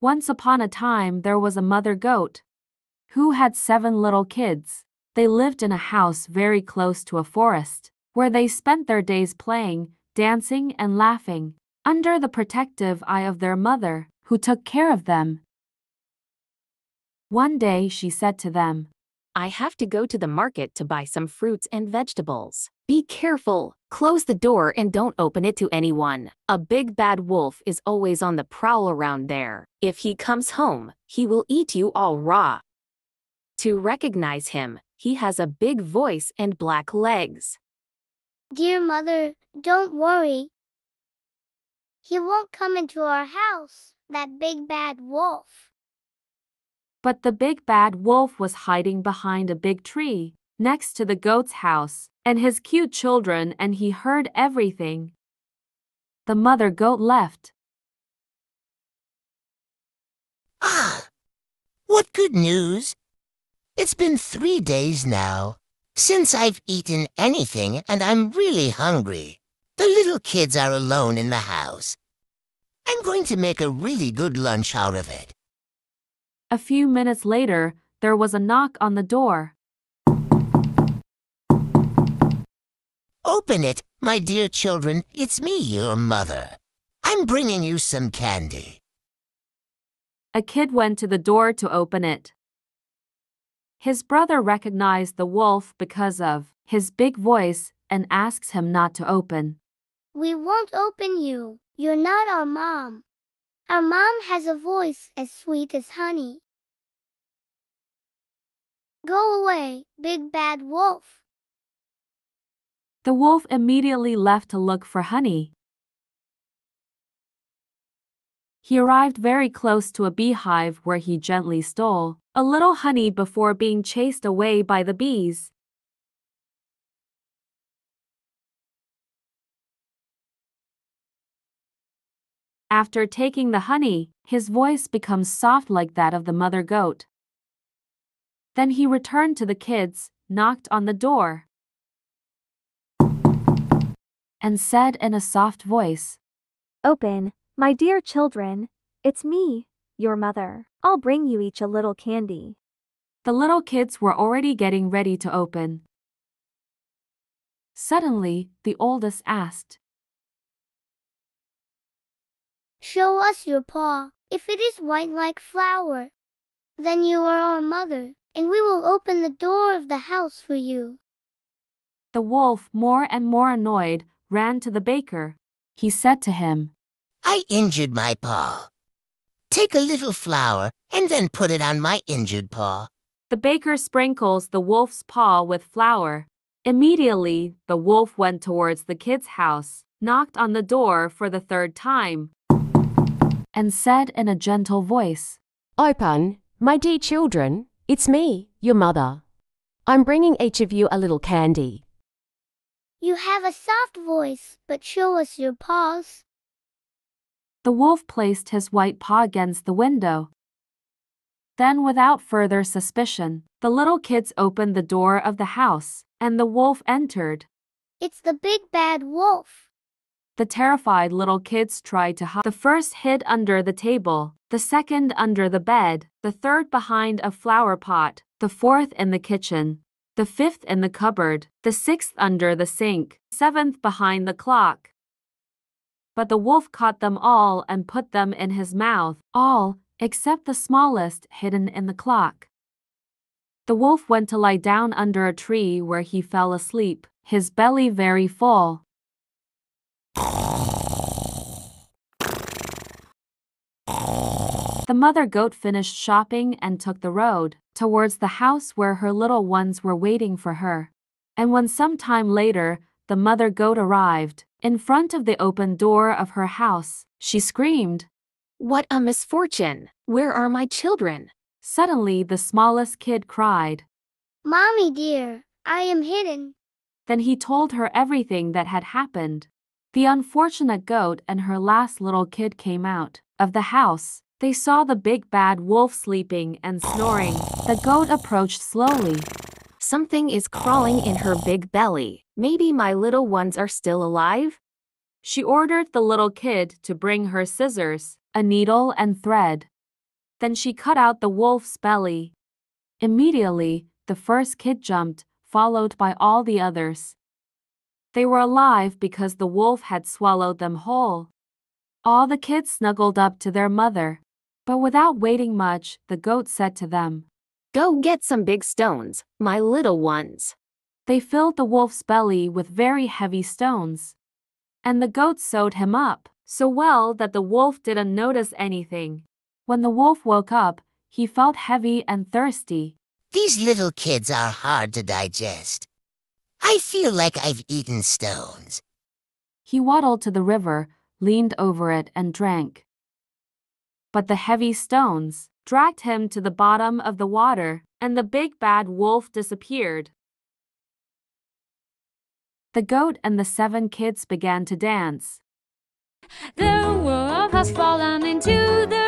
Once upon a time there was a mother goat who had 7 little kids. They lived in a house very close to a forest, where they spent their days playing, dancing, and laughing, under the protective eye of their mother, who took care of them. One day she said to them, I have to go to the market to buy some fruits and vegetables. Be careful. Close the door and don't open it to anyone. A big bad wolf is always on the prowl around there. If he comes home, he will eat you all raw. To recognize him, he has a big voice and black legs. Dear mother, don't worry. He won't come into our house, that big bad wolf. But the big bad wolf was hiding behind a big tree, next to the goat's house, and his cute children, and he heard everything. The mother goat left. Ah, what good news! It's been 3 days now since I've eaten anything, and I'm really hungry. The little kids are alone in the house. I'm going to make a really good lunch out of it. A few minutes later, there was a knock on the door. Open it, my dear children. It's me, your mother. I'm bringing you some candy. A kid went to the door to open it. His brother recognized the wolf because of his big voice and asks him not to open. We won't open you. You're not our mom. Our mom has a voice as sweet as honey. Go away, big bad wolf. The wolf immediately left to look for honey. He arrived very close to a beehive where he gently stole a little honey before being chased away by the bees. After taking the honey, his voice becomes soft like that of the mother goat. Then he returned to the kids, knocked on the door, and said in a soft voice, Open, my dear children. It's me, your mother. I'll bring you each a little candy. The little kids were already getting ready to open. Suddenly, the oldest asked, Show us your paw. If it is white like flour, then you are our mother, and we will open the door of the house for you. The wolf, more and more annoyed, ran to the baker. He said to him, I injured my paw. Take a little flour and then put it on my injured paw. The baker sprinkles the wolf's paw with flour. Immediately, the wolf went towards the kid's house, knocked on the door for the 3rd time, and said in a gentle voice, Open, my dear children. It's me, your mother. I'm bringing each of you a little candy. You have a soft voice, but show us your paws. The wolf placed his white paw against the window. Then, without further suspicion, the little kids opened the door of the house, and the wolf entered. It's the big bad wolf. The terrified little kids tried to hide. The first hid under the table, the second under the bed, the third behind a flower pot, the fourth in the kitchen, the fifth in the cupboard, the sixth under the sink, seventh behind the clock. But the wolf caught them all and put them in his mouth, all except the smallest hidden in the clock. The wolf went to lie down under a tree where he fell asleep, his belly very full. The mother goat finished shopping and took the road towards the house where her little ones were waiting for her. And when some time later the mother goat arrived in front of the open door of her house, she screamed, What a misfortune! Where are my children? Suddenly the smallest kid cried. Mommy dear, I am hidden. Then he told her everything that had happened. The unfortunate goat and her last little kid came out of the house. They saw the big bad wolf sleeping and snoring. The goat approached slowly. Something is crawling in her big belly. Maybe my little ones are still alive? She ordered the little kid to bring her scissors, a needle and thread. Then she cut out the wolf's belly. Immediately, the first kid jumped, followed by all the others. They were alive because the wolf had swallowed them whole. All the kids snuggled up to their mother. But without waiting much, the goat said to them, Go get some big stones, my little ones. They filled the wolf's belly with very heavy stones. And the goat sewed him up so well that the wolf didn't notice anything. When the wolf woke up, he felt heavy and thirsty. These little kids are hard to digest. I feel like I've eaten stones. He waddled to the river, leaned over it, and drank. But the heavy stones dragged him to the bottom of the water, and the big bad wolf disappeared. The goat and the 7 kids began to dance. The wolf has fallen into the